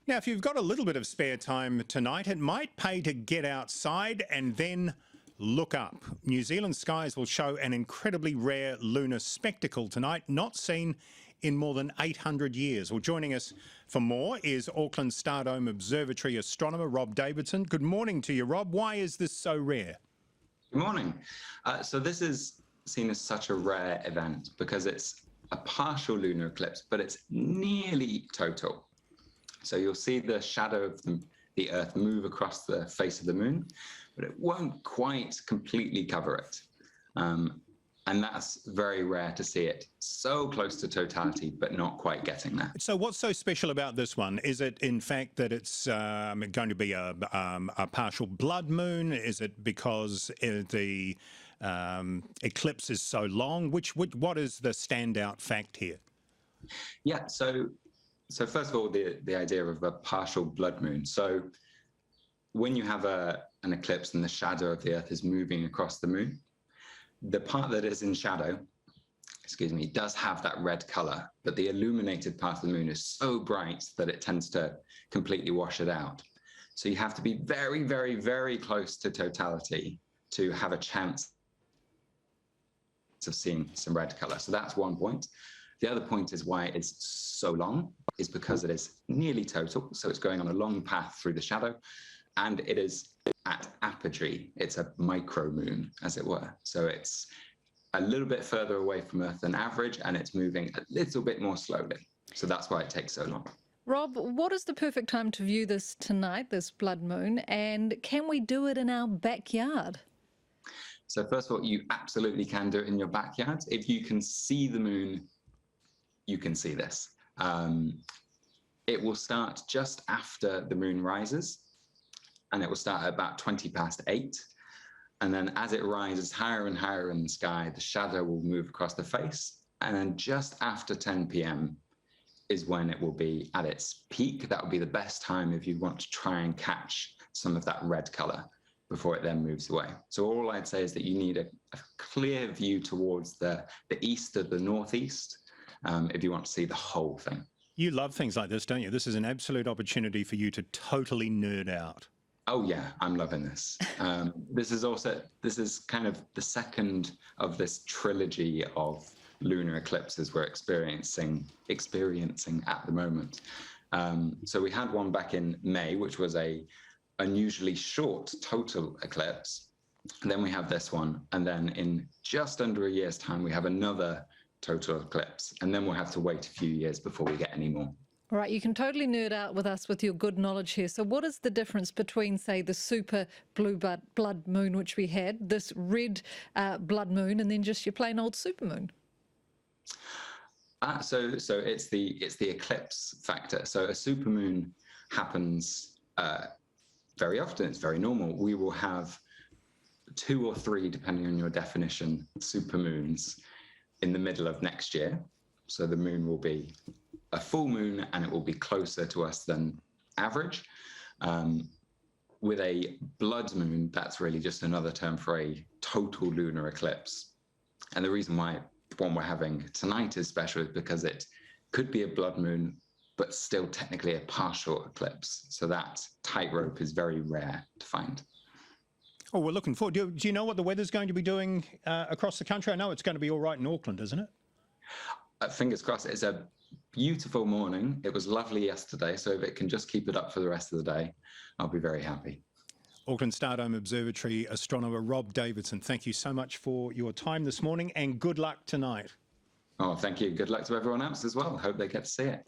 Now, if you've got a little bit of spare time tonight, it might pay to get outside and then look up. New Zealand skies will show an incredibly rare lunar spectacle tonight, not seen in more than 800 years. Well, joining us for more is Auckland Stardome Observatory astronomer Rob Davidson. Good morning to you, Rob. Why is this so rare? Good morning. So this is seen as such a rare event because it's a partial lunar eclipse, but it's nearly total. So you'll see the shadow of the Earth move across the face of the moon, but it won't quite completely cover it. And that's very rare to see it so close to totality, but not quite getting there. So what's so special about this one? Is it, in fact, that it's going to be a partial blood moon? Is it because the eclipse is so long? What is the standout fact here? Yeah, so first of all, the idea of a partial blood moon. So when you have an eclipse and the shadow of the Earth is moving across the moon, the part that is in shadow, does have that red color, but the illuminated part of the moon is so bright that it tends to completely wash it out. So you have to be very, very, very close to totality to have a chance of seeing some red color. So that's one point. The other point is why it's so long is because it is nearly total. So it's going on a long path through the shadow, and it is at apogee. It's a micromoon, as it were. So it's a little bit further away from Earth than average, and it's moving a little bit more slowly. So that's why it takes so long. Rob, what is the perfect time to view this tonight, this blood moon, and can we do it in our backyard? So first of all, you absolutely can do it in your backyard. If you can see the moon, you can see this. It will start just after the moon rises, and it will start at about 8:20. And then as it rises higher and higher in the sky, the shadow will move across the face. And then just after 10 p.m. is when it will be at its peak. That would be the best time if you want to try and catch some of that red color before it then moves away. So all I'd say is that you need a clear view towards the east or the northeast if you want to see the whole thing. You love things like this, don't you? This is an absolute opportunity for you to totally nerd out. Oh yeah, I'm loving this. This is kind of the second of this trilogy of lunar eclipses we're experiencing at the moment. So we had one back in May, which was a unusually short total eclipse. And then we have this one, and then in just under a year's time, we have another total eclipse, and then we'll have to wait a few years before we get any more. All right, you can totally nerd out with us with your good knowledge here. So what is the difference between, say, the super blue blood moon, which we had, this red blood moon, and then just your plain old supermoon? So it's the eclipse factor. So a supermoon happens very often. It's very normal. We will have 2 or 3, depending on your definition, supermoons in the middle of next year. So the moon will be a full moon, and it will be closer to us than average. With a blood moon, that's really just another term for a total lunar eclipse. And the reason why the one we're having tonight is special is because it could be a blood moon, but still technically a partial eclipse. So that tightrope is very rare to find. Oh, we're looking forward. Do you know what the weather's going to be doing across the country? I know it's going to be all right in Auckland, isn't it? Fingers crossed. It's a beautiful morning. It was lovely yesterday, so if it can just keep it up for the rest of the day, I'll be very happy. Auckland Stardome Observatory astronomer Rob Davidson, thank you so much for your time this morning, and good luck tonight. Oh, thank you. Good luck to everyone else as well. Hope they get to see it.